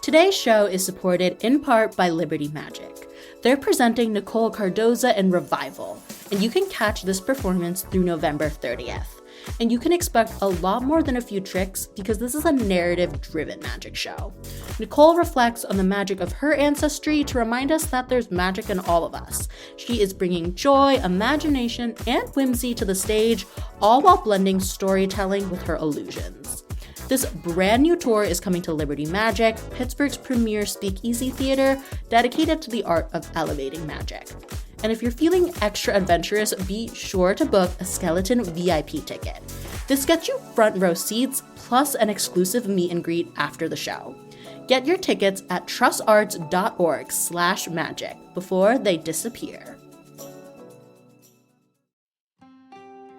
Today's show is supported in part by Liberty Magic. They're presenting Nicole Cardoza in Revival, and you can catch this performance through November 30th. And you can expect a lot more than a few tricks because this is a narrative-driven magic show. Nicole reflects on the magic of her ancestry to remind us that there's magic in all of us. She is bringing joy, imagination, and whimsy to the stage, all while blending storytelling with her illusions. This brand new tour is coming to Liberty Magic, Pittsburgh's premier speakeasy theater dedicated to the art of elevating magic. And if you're feeling extra adventurous, be sure to book a Skeleton VIP ticket. This gets you front row seats plus an exclusive meet and greet after the show. Get your tickets at trustarts.org/magic before they disappear.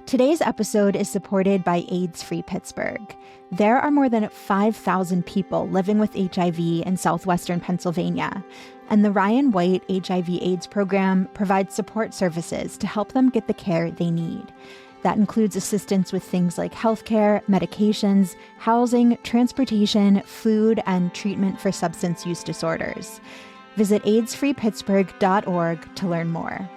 Today's episode is supported by AIDS-Free Pittsburgh. There are more than 5,000 people living with HIV in southwestern Pennsylvania, and the Ryan White HIV/AIDS program provides support services to help them get the care they need. That includes assistance with things like healthcare, medications, housing, transportation, food, and treatment for substance use disorders. Visit AIDSfreePittsburgh.org to learn more.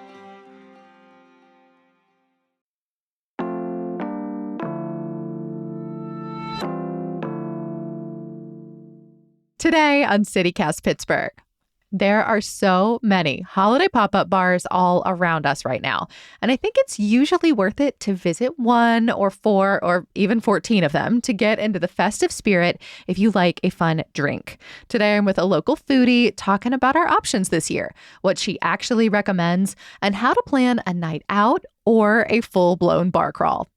Today on CityCast Pittsburgh, there are so many holiday pop-up bars all around us right now, and I think it's usually worth it to visit 1 or 4 or even 14 of them to get into the festive spirit if you like a fun drink. Today I'm with a local foodie talking about our options this year, what she actually recommends, and how to plan a night out or a full-blown bar crawl.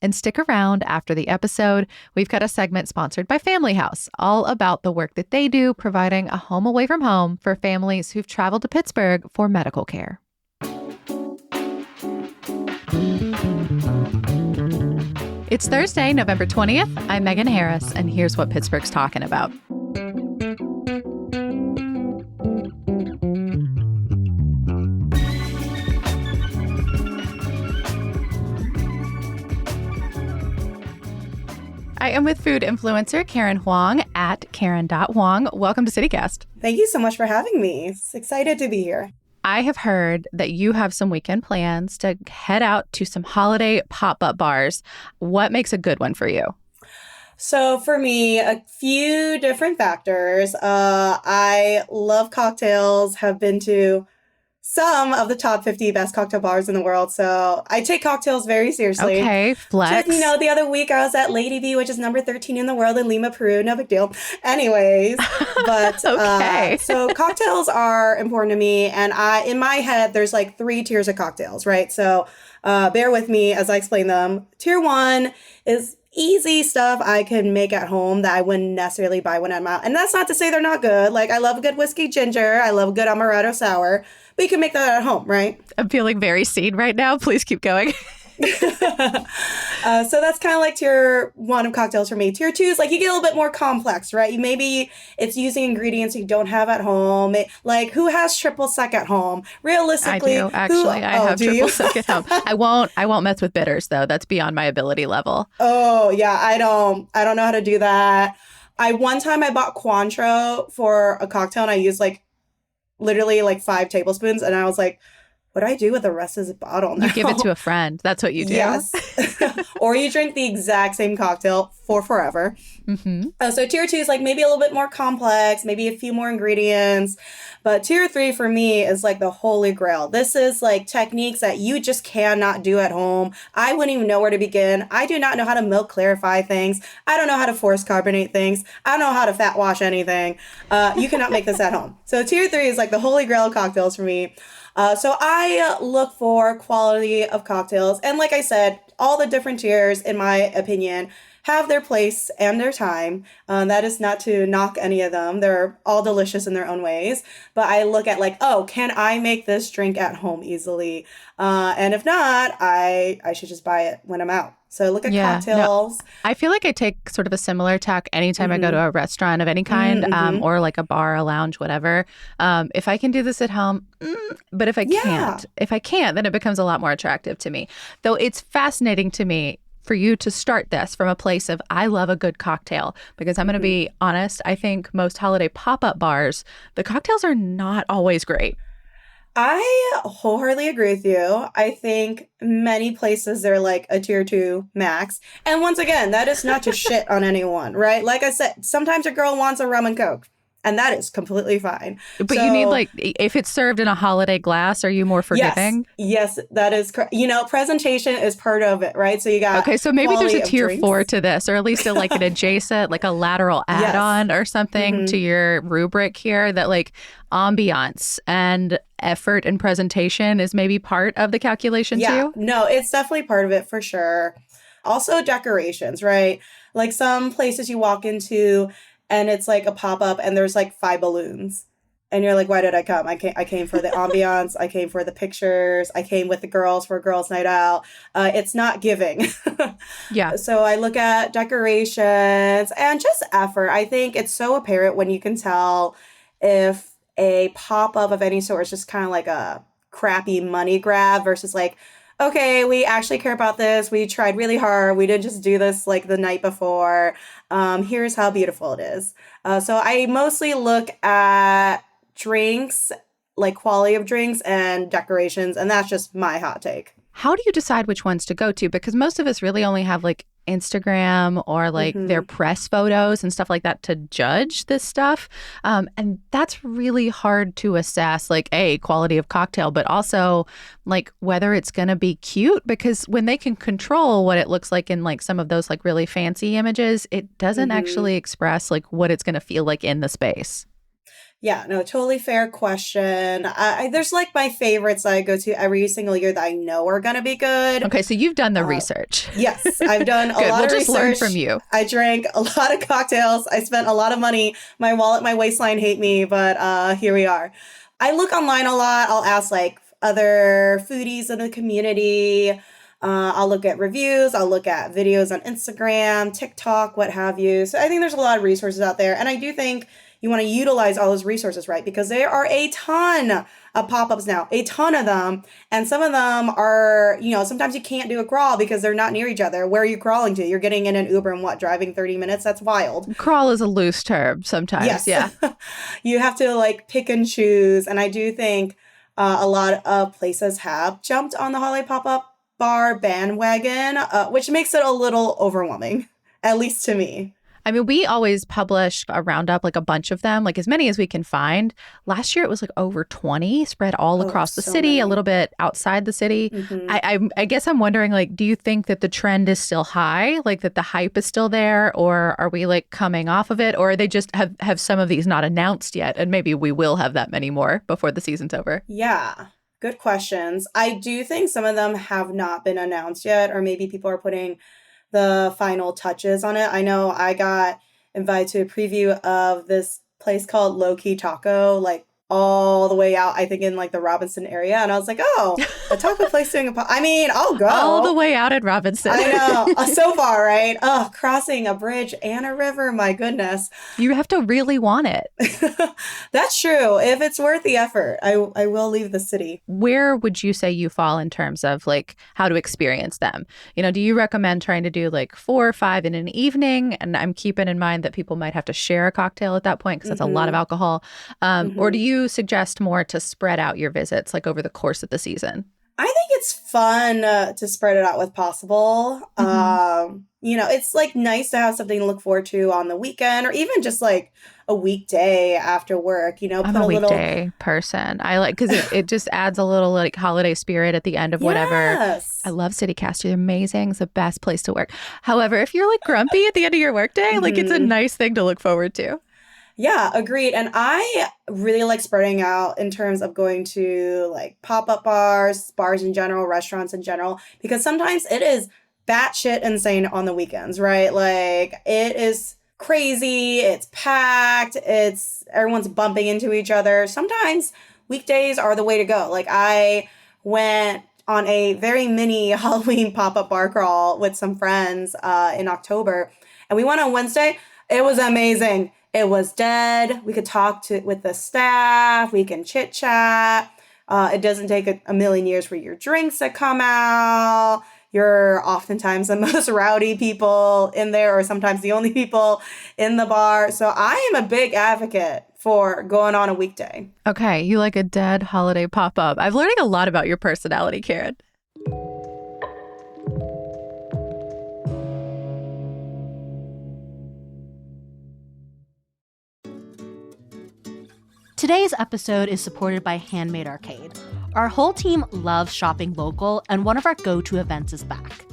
And stick around after the episode. We've got a segment sponsored by Family House, all about the work that they do, providing a home away from home for families who've traveled to Pittsburgh for medical care. It's Thursday, November 20th. I'm Megan Harris, and here's what Pittsburgh's talking about. I am with food influencer Karen Huang at Karen.Huang. Welcome to CityCast. Thank you so much for having me. It's excited to be here. I have heard that you have some weekend plans to head out to some holiday pop-up bars. What makes a good one for you? So for me, a few different factors. I love cocktails, have been to some of the top 50 best cocktail bars in the world. So I take cocktails very seriously. Okay, flex. Just, the other week I was at Lady B, which is number 13 in the world in Lima, Peru. No big deal. Anyways, but okay. So cocktails are important to me. And in my head, there's like 3 tiers of cocktails, right? So bear with me as I explain them. Tier 1 is easy stuff I can make at home that I wouldn't necessarily buy when I'm out. And that's not to say they're not good. Like, I love a good whiskey ginger. I love a good amaretto sour. But you can make that at home, right? I'm feeling very seen right now. Please keep going. So that's kind of like tier 1 of cocktails for me. Tier 2 is like you get a little bit more complex, right? Maybe it's using ingredients you don't have at home. Like, who has triple sec at home? Realistically, I do. Actually, I have triple sec at home. I won't mess with bitters though. That's beyond my ability level. Oh yeah, I don't know how to do that. One time I bought Cointreau for a cocktail and I used literally 5 tablespoons, and I was like, what do I do with the rest of this bottle now? You give it to a friend. That's what you do. Yes. Or you drink the exact same cocktail for forever. Mm-hmm. So tier 2 is maybe a little bit more complex, maybe a few more ingredients. But tier 3 for me is the holy grail. This is techniques that you just cannot do at home. I wouldn't even know where to begin. I do not know how to milk clarify things. I don't know how to force carbonate things. I don't know how to fat wash anything. You cannot make this at home. So tier 3 is the holy grail of cocktails for me. So I look for quality of cocktails. And like I said, all the different tiers, in my opinion, have their place and their time. That is not to knock any of them. They're all delicious in their own ways. But I look at can I make this drink at home easily? And if not, I should just buy it when I'm out. So look at cocktails. No, I feel like I take sort of a similar tack anytime I go to a restaurant of any kind, or a bar, a lounge, whatever. If I can do this at home, but if I can't, then it becomes a lot more attractive to me. Though it's fascinating to me for you to start this from a place of, I love a good cocktail? Because I'm going to be honest, I think most holiday pop-up bars, the cocktails are not always great. I wholeheartedly agree with you. I think many places they're like a tier 2 max. And once again, that is not to shit on anyone, right? Like I said, sometimes a girl wants a rum and coke, and that is completely fine. But you need, like, if it's served in a holiday glass, are you more forgiving? Yes, that is correct. You know, presentation is part of it, right? So you got okay, so maybe there's a tier drinks. 4 to this, or at least like an adjacent, like a lateral add-on or something to your rubric here, that like ambiance and effort and presentation is maybe part of the calculation too? No, it's definitely part of it for sure. Also decorations, right? Like some places you walk into and it's like a pop-up and there's like 5 balloons. And you're like, why did I come? I came for the ambiance. I came for the pictures. I came with the girls for a girls' night out. It's not giving. Yeah. So I look at decorations and just effort. I think it's so apparent when you can tell if a pop-up of any sort is just kind of like a crappy money grab versus like, okay, we actually care about this. We tried really hard. We didn't just do this like the night before. Here's how beautiful it is. So I mostly look at drinks, like quality of drinks and decorations, and that's just my hot take. How do you decide which ones to go to? Because most of us really only have like Instagram or like their press photos and stuff like that to judge this stuff. And that's really hard to assess, like quality of cocktail, but also like whether it's going to be cute, because when they can control what it looks like in like some of those like really fancy images, it doesn't actually express like what it's going to feel like in the space. Yeah, no, totally fair question. There's like my favorites that I go to every single year that I know are going to be good. Okay, so you've done the research. Yes, I've done a lot we'll of just research. learn from you. I drank a lot of cocktails. I spent a lot of money. My wallet, my waistline hate me, but here we are. I look online a lot. I'll ask like other foodies in the community. I'll look at reviews. I'll look at videos on Instagram, TikTok, what have you. So I think there's a lot of resources out there. And I do think you want to utilize all those resources, right? Because there are a ton of pop-ups now, a ton of them. And some of them are, you know, sometimes you can't do a crawl because they're not near each other. Where are you crawling to? You're getting in an Uber and driving 30 minutes? That's wild. Crawl is a loose term sometimes. Yes. Yeah. You have to like pick and choose. And I do think a lot of places have jumped on the holiday pop-up bar bandwagon, which makes it a little overwhelming, at least to me. I mean, we always publish a roundup, like a bunch of them, like as many as we can find. Last year, it was like over 20 spread all across the city, a little bit outside the city. I guess I'm wondering, like, do you think that the trend is still high, like that the hype is still there, or are we like coming off of it, or are they just have some of these not announced yet? And maybe we will have that many more before the season's over. Yeah, good questions. I do think some of them have not been announced yet, or maybe people are putting the final touches on it. I know I got invited to a preview of this place called Low Key Taco, like all the way out, I think in like the Robinson area. And I was like, oh, a taco place doing I'll go. All the way out at Robinson. I know. So far, right? Oh, crossing a bridge and a river. My goodness. You have to really want it. That's true. If it's worth the effort, I will leave the city. Where would you say you fall in terms of like how to experience them? You know, do you recommend trying to do like 4 or 5 in an evening? And I'm keeping in mind that people might have to share a cocktail at that point because that's a lot of alcohol. Or do you suggest more to spread out your visits like over the course of the season? I think it's fun to spread it out with possible. You know, it's like nice to have something to look forward to on the weekend or even just like a weekday after work, you know. I'm a weekday person. I like because it just adds a little like holiday spirit at the end of whatever. Yes. I love CityCast. You're amazing. It's the best place to work. However, if you're like grumpy at the end of your workday, like it's a nice thing to look forward to. Yeah, agreed. And I really like spreading out in terms of going to like pop-up bars in general, restaurants in general, because sometimes it is batshit insane on the weekends, right? Like it is crazy, it's packed, everyone's bumping into each other. Sometimes weekdays are the way to go. Like I went on a very mini Halloween pop-up bar crawl with some friends in October, and we went on Wednesday. It was amazing. It was dead. We could talk with the staff. We can chit chat. It doesn't take a million years for your drinks to come out. You're oftentimes the most rowdy people in there, or sometimes the only people in the bar. So I am a big advocate for going on a weekday. Okay, you like a dead holiday pop-up. I'm learning a lot about your personality, Karen. Today's episode is supported by Handmade Arcade. Our whole team loves shopping local, and one of our go-to events is back.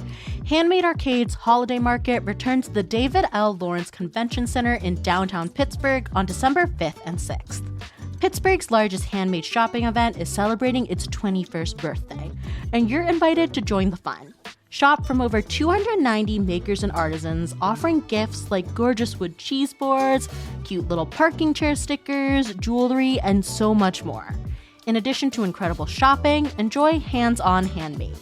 Handmade Arcade's Holiday Market returns to the David L. Lawrence Convention Center in downtown Pittsburgh on December 5th and 6th. Pittsburgh's largest handmade shopping event is celebrating its 21st birthday, and you're invited to join the fun. Shop from over 290 makers and artisans offering gifts like gorgeous wood cheese boards, cute little parking chair stickers, jewelry, and so much more. In addition to incredible shopping, enjoy Hands-On Handmade,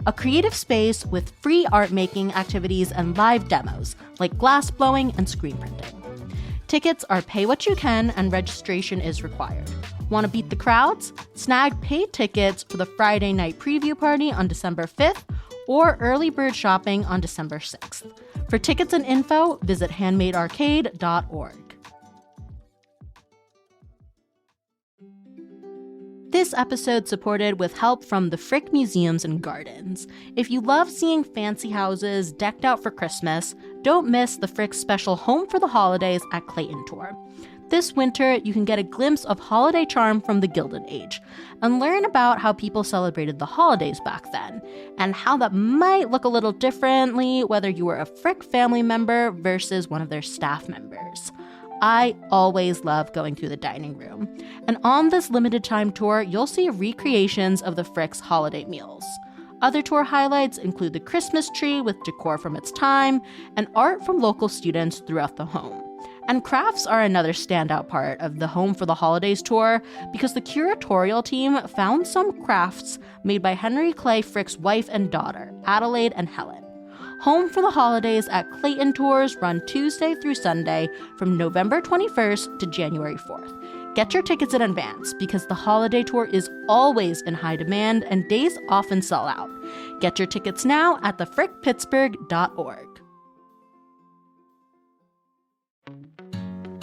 a creative space with free art making activities and live demos like glass blowing and screen printing. Tickets are pay what you can and registration is required. Want to beat the crowds? Snag paid tickets for the Friday night preview party on December 5th or early bird shopping on December 6th. For tickets and info, visit handmadearcade.org. This episode supported with help from the Frick Museums and Gardens. If you love seeing fancy houses decked out for Christmas, don't miss the Frick's special Home for the Holidays at Clayton Tour. This winter, you can get a glimpse of holiday charm from the Gilded Age and learn about how people celebrated the holidays back then and how that might look a little differently whether you were a Frick family member versus one of their staff members. I always love going through the dining room. And on this limited time tour, you'll see recreations of the Frick's holiday meals. Other tour highlights include the Christmas tree with decor from its time and art from local students throughout the home. And crafts are another standout part of the Home for the Holidays tour because the curatorial team found some crafts made by Henry Clay Frick's wife and daughter, Adelaide and Helen. Home for the Holidays at Clayton Tours run Tuesday through Sunday from November 21st to January 4th. Get your tickets in advance because the holiday tour is always in high demand and days often sell out. Get your tickets now at thefrickpittsburgh.org.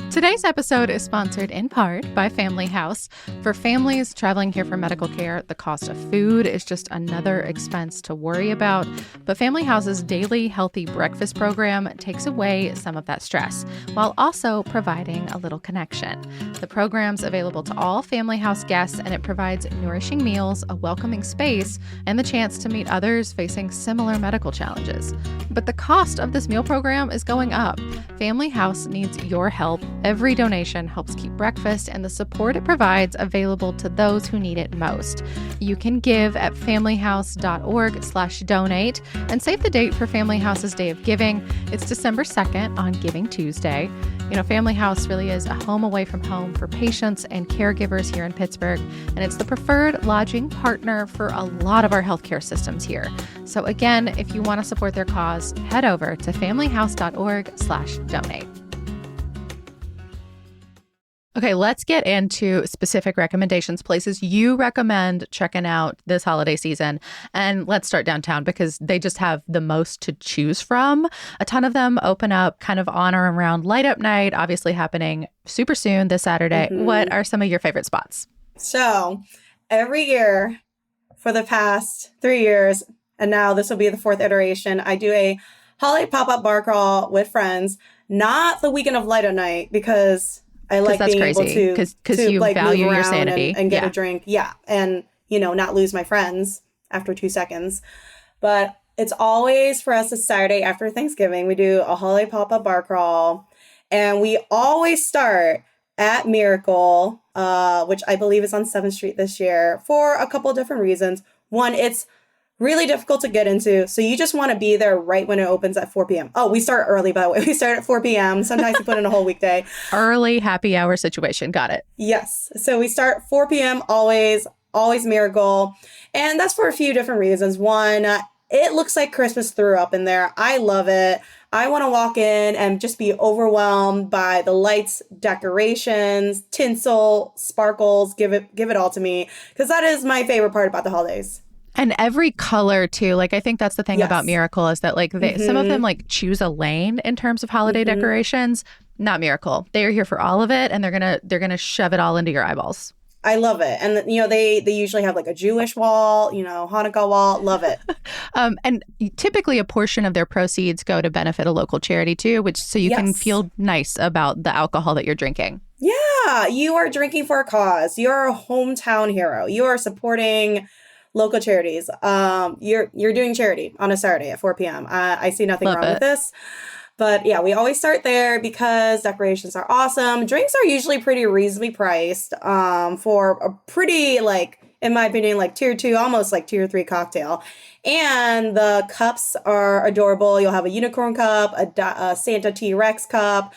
Today's episode is sponsored in part by Family House. For families traveling here for medical care, the cost of food is just another expense to worry about. But Family House's daily healthy breakfast program takes away some of that stress, while also providing a little connection. The program's available to all Family House guests, and it provides nourishing meals, a welcoming space, and the chance to meet others facing similar medical challenges. But the cost of this meal program is going up. Family House needs your help. Every donation helps keep breakfast and the support it provides available to those who need it most. You can give at familyhouse.org/donate and save the date for Family House's Day of Giving. It's December 2nd on Giving Tuesday. You know, Family House really is a home away from home for patients and caregivers here in Pittsburgh, and it's the preferred lodging partner for a lot of our healthcare systems here. So again, if you want to support their cause, head over to familyhouse.org/donate. Okay, let's get into specific recommendations, places you recommend checking out this holiday season. And let's start downtown because they just have the most to choose from. A ton of them open up kind of on or around Light Up Night, obviously happening super soon this Saturday. Mm-hmm. What are some of your favorite spots? So every year for the past 3 years, and now this will be the 4th iteration, I do a holiday pop-up bar crawl with friends, not the weekend of Light Up Night because I like being able to because you like value move your around sanity and get a drink. Yeah. And, you know, not lose my friends after 2 seconds. But it's always for us a Saturday after Thanksgiving. We do a holiday pop-up bar crawl. And we always start at Miracle, which I believe is on 7th Street this year for a couple of different reasons. One, it's really difficult to get into. So you just want to be there right when it opens at 4 p.m. Oh, we start early, by the way. We start at 4 p.m. Sometimes we put in a whole weekday. Early happy hour situation. Got it. Yes. So we start 4 p.m. always Miracle. And that's for a few different reasons. One, it looks like Christmas threw up in there. I love it. I want to walk in and just be overwhelmed by the lights, decorations, tinsel, sparkles. Give it all to me because that is my favorite part about the holidays. And every color too. Like I think that's the thing about Miracle is that like some of them like choose a lane in terms of holiday decorations. Not Miracle. They are here for all of it, and they're gonna shove it all into your eyeballs. I love it. And, you know, they usually have like a Jewish wall, you know, Hanukkah wall. Love it. And typically a portion of their proceeds go to benefit a local charity too, which so you can feel nice about the alcohol that you're drinking. Yeah, you are drinking for a cause. You're a hometown hero. You are supporting local charities. You're doing charity on a Saturday at 4 p.m. I see nothing wrong with this. But yeah, we always start there because decorations are awesome. Drinks are usually pretty reasonably priced for a pretty, like, in my opinion, like tier 2, almost like tier 3 cocktail. And the cups are adorable. You'll have a unicorn cup, a Santa T-Rex cup.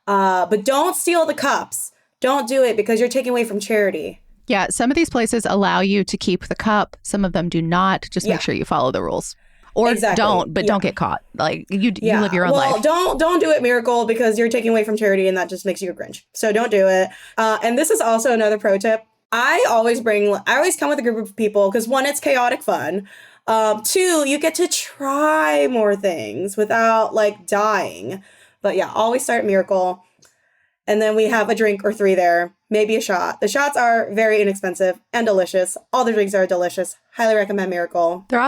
But don't steal the cups. Don't do it because you're taking away from charity. Yeah, some of these places allow you to keep the cup. Some of them do not. Just make sure you follow the rules. Or don't get caught. Like you live your own life. Well, don't do it, Miracle, because you're taking away from charity and that just makes you a Grinch. So don't do it. And this is also another pro tip. I always come with a group of people because 1, it's chaotic fun. 2, you get to try more things without like dying. But yeah, always start at Miracle. And then we have a drink or 3 there, maybe a shot. The shots are very inexpensive and delicious. All the drinks are delicious. Highly recommend Miracle. They're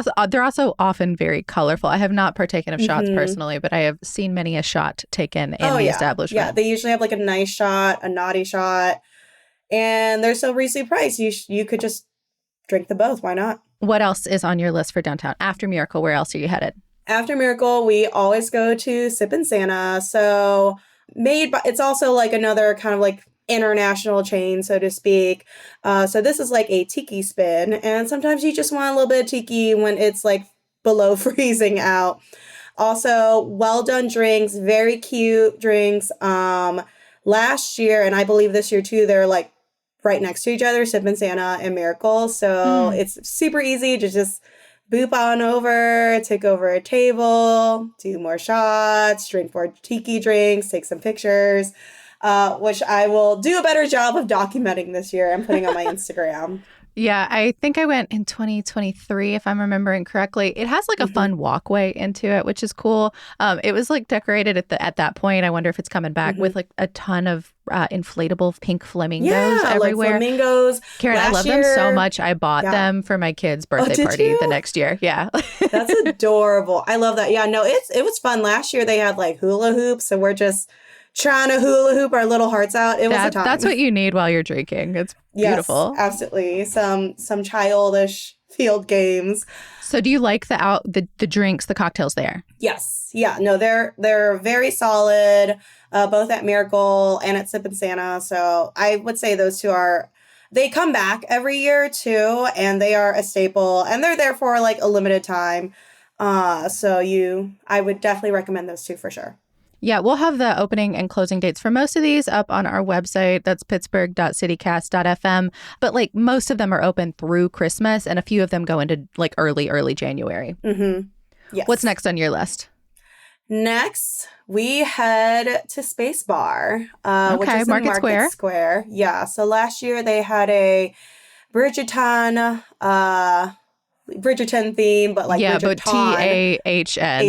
also often very colorful. I have not partaken of shots personally, but I have seen many a shot taken in the establishment. Yeah, they usually have like a nice shot, a naughty shot, and they're so reasonably priced. You could just drink them both. Why not? What else is on your list for downtown? After Miracle, where else are you headed? After Miracle, we always go to Sippin' Santa. So it's also like another kind of like international chain, so to speak. So this is like a tiki spin. And sometimes you just want a little bit of tiki when it's like below freezing out. Also, well done drinks, very cute drinks. Last year, and I believe this year too, they're like right next to each other, Sippin' Santa and Miracle. So it's super easy to just boop on over, take over a table, do more shots, drink more tiki drinks, take some pictures, which I will do a better job of documenting this year and putting on my Instagram. Yeah, I think I went in 2023, if I'm remembering correctly. It has like a fun walkway into it, which is cool. It was like decorated at that point. I wonder if it's coming back with like a ton of inflatable pink flamingos everywhere. Like flamingos. Karen, I love them so much. I bought them for my kid's birthday party the next year. Yeah. That's adorable. I love that. Yeah, no, it was fun. Last year they had like hula hoops, so we're just trying to hula hoop our little hearts out. It was a time. That's what you need while you're drinking. It's beautiful. Yes, absolutely. Some childish field games. So do you like the drinks, the cocktails there? Yes. Yeah. No, they're very solid, both at Miracle and at Sippin' Santa. So I would say those two they come back every year too, and they are a staple, and they're there for like a limited time. I would definitely recommend those two for sure. Yeah, we'll have the opening and closing dates for most of these up on our website. That's pittsburgh.citycast.fm. But like most of them are open through Christmas, and a few of them go into like early January. Mm-hmm. Yes. What's next on your list? Next, we head to Space Bar, which is Market Square. Yeah. So last year they had a Bridgerton theme, but like Bridgerton. But TAHN.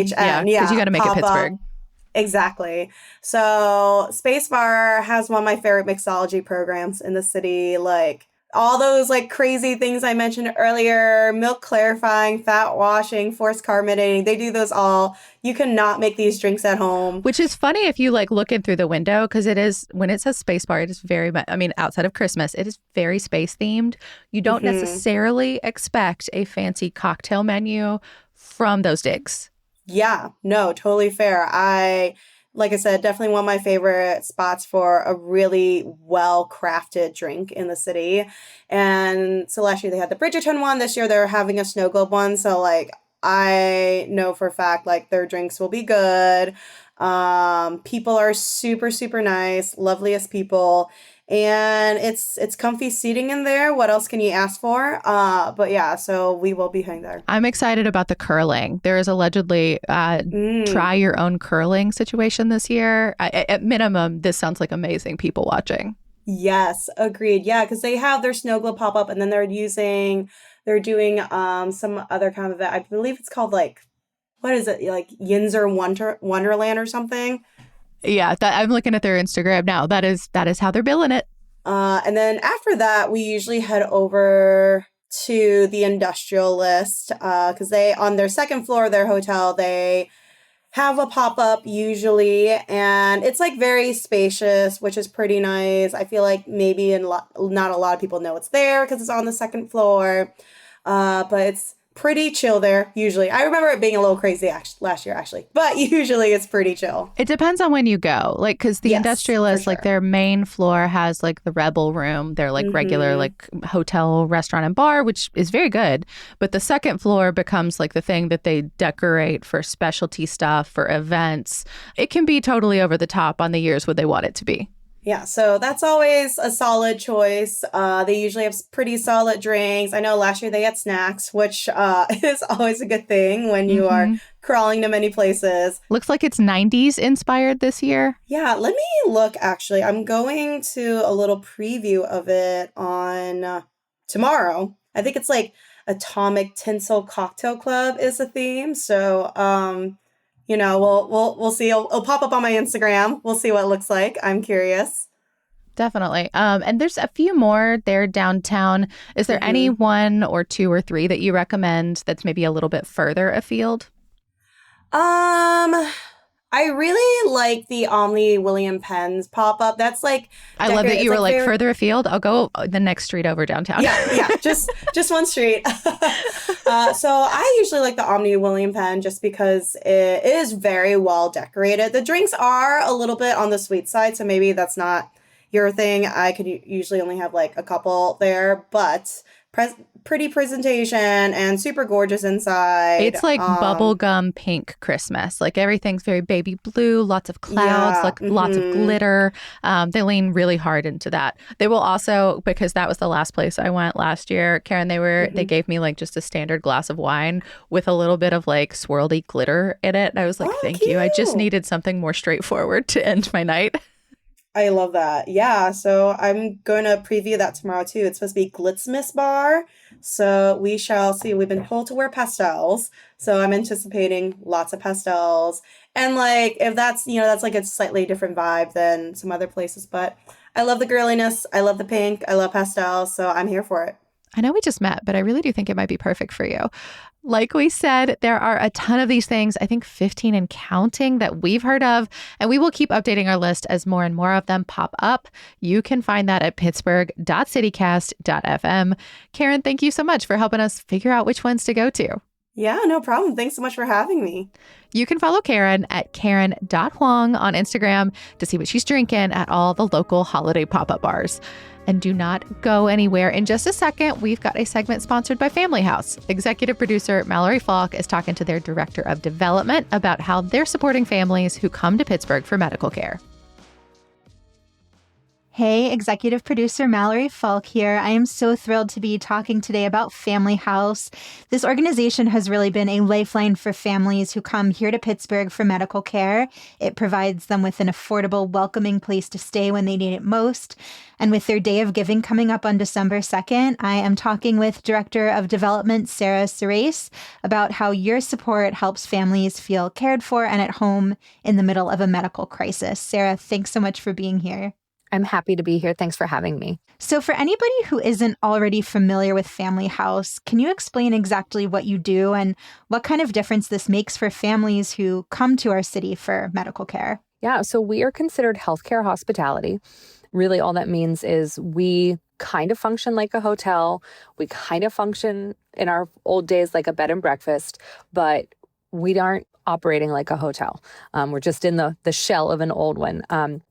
Yeah, because you got to make it Pittsburgh. Exactly. So Space Bar has one of my favorite mixology programs in the city. Like all those like crazy things I mentioned earlier, milk clarifying, fat washing, forced carbonating. They do those all. You cannot make these drinks at home. Which is funny if you like look in through the window, because it is, when it says Space Bar, it is very much, I mean, outside of Christmas, it is very space themed. You don't necessarily expect a fancy cocktail menu from those digs. Yeah, no, totally fair. Like I said, definitely one of my favorite spots for a really well-crafted drink in the city. And so last year they had the Bridgerton one. This year they're having a snow globe one. So like I know for a fact like their drinks will be good. People are super, super nice, loveliest people. And it's comfy seating in there. What else can you ask for? But yeah, so we will be heading there. I'm excited about the curling. There is allegedly try your own curling situation this year. At minimum, this sounds like amazing people watching. Yes, agreed. Yeah, because they have their snow globe pop up, and then they're using They're doing some other kind of event. I believe it's called like, what is it? Like Yinzer Wonderland or something. Yeah, I'm looking at their Instagram now. That is how they're billing it. And then after that, we usually head over to the Industrialist because they, on their second floor of their hotel, they have a pop-up usually, and it's like very spacious, which is pretty nice. I feel like maybe not a lot of people know it's there because it's on the second floor, but it's pretty chill there usually. I remember it being a little crazy last year actually, but usually it's pretty chill. It depends on when you go, like, because the Yes, Industrialist, for like sure. their main floor has like the Rebel Room, their like regular like hotel, restaurant, and bar, which is very good. But the second floor becomes like the thing that they decorate for specialty stuff, for events. It can be totally over the top on the years what they want it to be. Yeah, so that's always a solid choice. They usually have pretty solid drinks. I know last year they had snacks, which is always a good thing when you are crawling to many places. Looks like it's 90s inspired this year. Yeah, let me look actually. I'm going to a little preview of it on tomorrow. I think it's like Atomic Tinsel Cocktail Club is the theme. So, we'll see. It'll pop up on my Instagram. We'll see what it looks like. I'm curious. Definitely. And there's a few more there downtown. Is there any one or two or three that you recommend that's maybe a little bit further afield? I really like the Omni William Penn's pop-up. That's like I love that you were like very... further afield. I'll go the next street over downtown. Yeah, just one street. So I usually like the Omni William Penn just because it is very well decorated. The drinks are a little bit on the sweet side, so maybe that's not your thing. I could usually only have like a couple there, but pretty presentation and super gorgeous inside. It's like bubblegum pink Christmas. Like everything's very baby blue, lots of clouds, like lots of glitter. They lean really hard into that. They will also, because that was the last place I went last year, Karen, they gave me like just a standard glass of wine with a little bit of like swirly glitter in it. And I was like, thank you. I just needed something more straightforward to end my night. I love that. Yeah, so I'm going to preview that tomorrow too. It's supposed to be Glitzmas Bar. So we shall see. We've been told to wear pastels. So I'm anticipating lots of pastels. And like, if that's, that's like a slightly different vibe than some other places. But I love the girliness. I love the pink. I love pastels. So I'm here for it. I know we just met, but I really do think it might be perfect for you. Like we said, there are a ton of these things, I think 15 and counting, that we've heard of, and we will keep updating our list as more and more of them pop up. You can find that at pittsburgh.citycast.fm. Karen, thank you so much for helping us figure out which ones to go to. Yeah, no problem. Thanks so much for having me. You can follow Karen at karen.huang on Instagram to see what she's drinking at all the local holiday pop-up bars. And do not go anywhere. In just a second, we've got a segment sponsored by Family House. Executive producer Mallory Falk is talking to their director of development about how they're supporting families who come to Pittsburgh for medical care. Hey, executive producer Mallory Falk here. I am so thrilled to be talking today about Family House. This organization has really been a lifeline for families who come here to Pittsburgh for medical care. It provides them with an affordable, welcoming place to stay when they need it most. And with their Day of Giving coming up on December 2nd, I am talking with Director of Development Sarah Serace about how your support helps families feel cared for and at home in the middle of a medical crisis. Sarah, thanks so much for being here. I'm happy to be here. Thanks for having me. So for anybody who isn't already familiar with Family House, can you explain exactly what you do and what kind of difference this makes for families who come to our city for medical care? Yeah, so we are considered healthcare hospitality. Really, all that means is we kind of function like a hotel. We kind of function in our old days like a bed and breakfast, but we aren't operating like a hotel. We're just in the shell of an old one.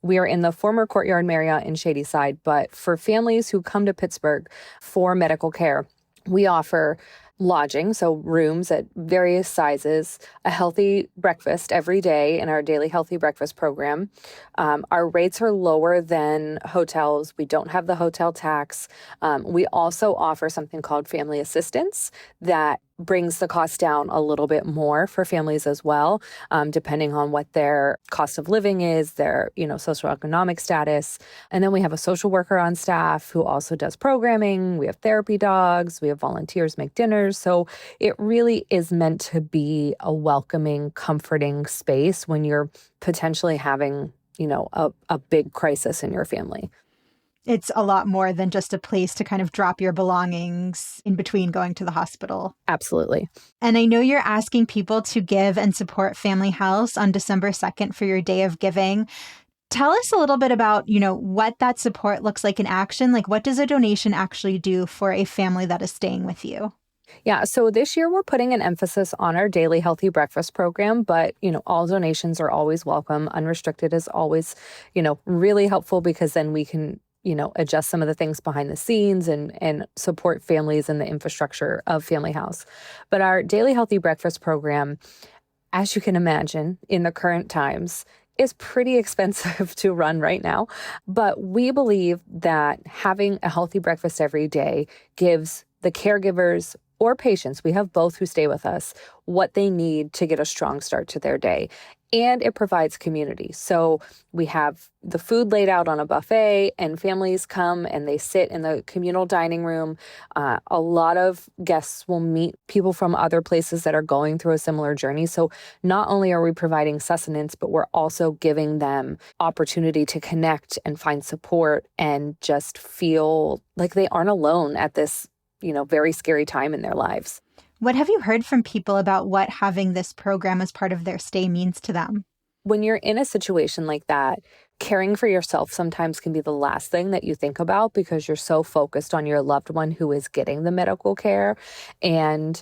We are in the former Courtyard Marriott in Shadyside, but for families who come to Pittsburgh for medical care, we offer lodging, so rooms at various sizes, a healthy breakfast every day in our daily healthy breakfast program. Our rates are lower than hotels. We don't have the hotel tax. We also offer something called family assistance that brings the cost down a little bit more for families as well, depending on what their cost of living is, their, socioeconomic status. And then we have a social worker on staff who also does programming. We have therapy dogs. We have volunteers make dinners. So it really is meant to be a welcoming, comforting space when you're potentially having, a big crisis in your family. It's a lot more than just a place to kind of drop your belongings in between going to the hospital. Absolutely. And I know you're asking people to give and support Family House on December 2nd for your Day of Giving. Tell us a little bit about, what that support looks like in action. Like, what does a donation actually do for a family that is staying with you? Yeah, so this year we're putting an emphasis on our daily healthy breakfast program, but, all donations are always welcome. Unrestricted is always, really helpful because then we can adjust some of the things behind the scenes and support families and the infrastructure of Family House. But our daily healthy breakfast program, as you can imagine, in the current times, is pretty expensive to run right now. But we believe that having a healthy breakfast every day gives the caregivers or patients, we have both who stay with us, what they need to get a strong start to their day. And it provides community. So we have the food laid out on a buffet and families come and they sit in the communal dining room. A lot of guests will meet people from other places that are going through a similar journey. So not only are we providing sustenance, but we're also giving them opportunity to connect and find support and just feel like they aren't alone at this, very scary time in their lives. What have you heard from people about what having this program as part of their stay means to them? When you're in a situation like that, caring for yourself sometimes can be the last thing that you think about because you're so focused on your loved one who is getting the medical care. And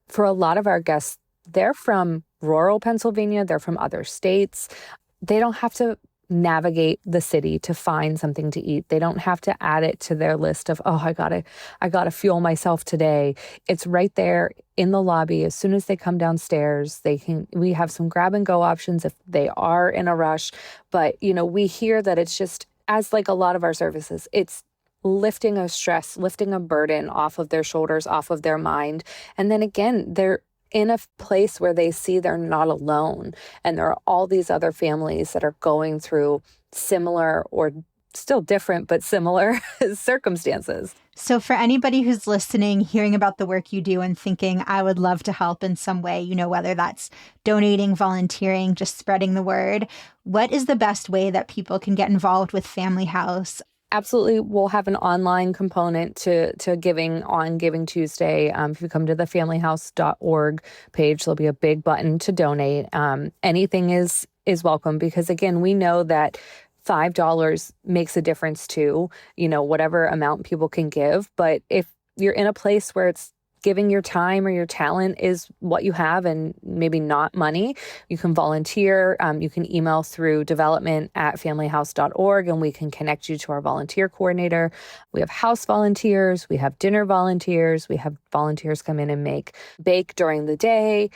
for a lot of our guests, they're from rural Pennsylvania, they're from other states. They don't have to navigate the city to find something to eat. They don't have to add it to their list of, I gotta fuel myself today. It's right there in the lobby. As soon as they come downstairs, we have some grab and go options if they are in a rush. But, we hear that it's just, as like a lot of our services, it's lifting a stress, lifting a burden off of their shoulders, off of their mind. And then again, they're in a place where they see they're not alone. And there are all these other families that are going through similar or still different, but similar circumstances. So for anybody who's listening, hearing about the work you do and thinking, I would love to help in some way, whether that's donating, volunteering, just spreading the word, what is the best way that people can get involved with Family House? Absolutely. We'll have an online component to giving on Giving Tuesday. If you come to the familyhouse.org page, there'll be a big button to donate. Anything is welcome because, again, we know that $5 makes a difference too, whatever amount people can give. But if you're in a place where it's giving your time or your talent is what you have and maybe not money, you can volunteer. You can email through development@familyhouse.org and we can connect you to our volunteer coordinator. We have house volunteers. We have dinner volunteers. We have volunteers come in and bake during the day.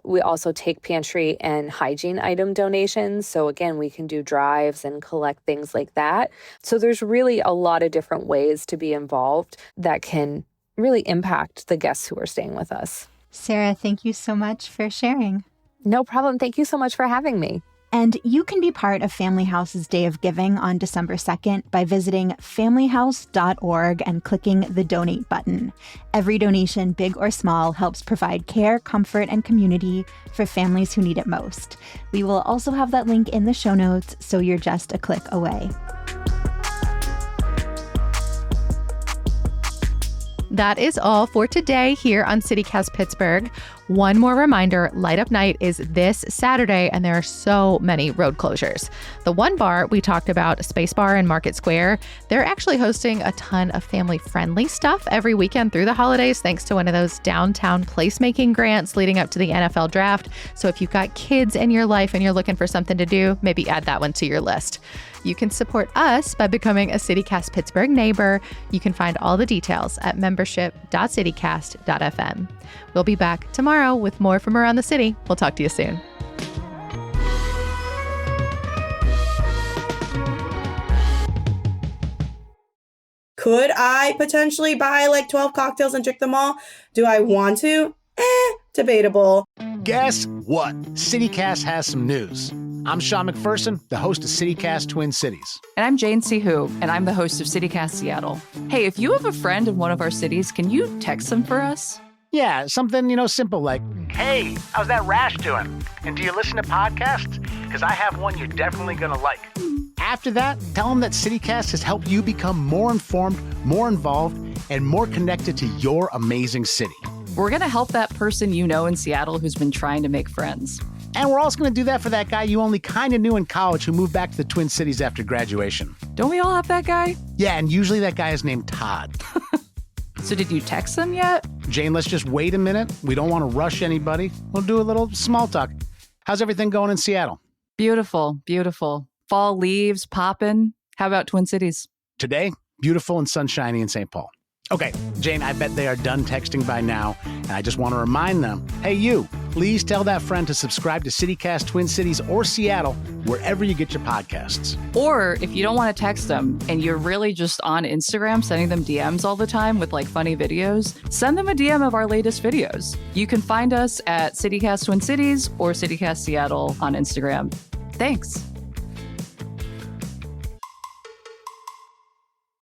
We also take pantry and hygiene item donations. So again, we can do drives and collect things like that. So there's really a lot of different ways to be involved that can really impact the guests who are staying with us. Sarah, thank you so much for sharing. No problem. Thank you so much for having me. And you can be part of Family House's Day of Giving on December 2nd by visiting familyhouse.org and clicking the donate button. Every donation, big or small, helps provide care, comfort, and community for families who need it most. We will also have that link in the show notes, so you're just a click away. That is all for today here on CityCast Pittsburgh. One more reminder, Light Up Night is this Saturday, and there are so many road closures. The one bar we talked about, Space Bar in Market Square, they're actually hosting a ton of family-friendly stuff every weekend through the holidays, thanks to one of those downtown placemaking grants leading up to the NFL draft. So if you've got kids in your life and you're looking for something to do, maybe add that one to your list. You can support us by becoming a CityCast Pittsburgh neighbor. You can find all the details at membership.citycast.fm. We'll be back tomorrow with more from around the city. We'll talk to you soon. Could I potentially buy like 12 cocktails and drink them all? Do I want to? Debatable. Guess what? CityCast has some news. I'm Sean McPherson, the host of CityCast Twin Cities. And I'm Jane Sihu, and I'm the host of CityCast Seattle. Hey, if you have a friend in one of our cities, can you text them for us? Yeah, something, simple like, hey, how's that rash doing? And do you listen to podcasts? Because I have one you're definitely going to like. After that, tell them that CityCast has helped you become more informed, more involved, and more connected to your amazing city. We're going to help that person you know in Seattle who's been trying to make friends. And we're also going to do that for that guy you only kind of knew in college who moved back to the Twin Cities after graduation. Don't we all have that guy? Yeah, and usually that guy is named Todd. So did you text them yet? Jane, let's just wait a minute. We don't want to rush anybody. We'll do a little small talk. How's everything going in Seattle? Beautiful, beautiful. Fall leaves popping. How about Twin Cities? Today, beautiful and sunshiny in St. Paul. Okay, Jane, I bet they are done texting by now, and I just want to remind them, hey, you, please tell that friend to subscribe to CityCast Twin Cities or Seattle, wherever you get your podcasts. Or if you don't want to text them and you're really just on Instagram sending them DMs all the time with like funny videos, send them a DM of our latest videos. You can find us at CityCast Twin Cities or CityCast Seattle on Instagram. Thanks.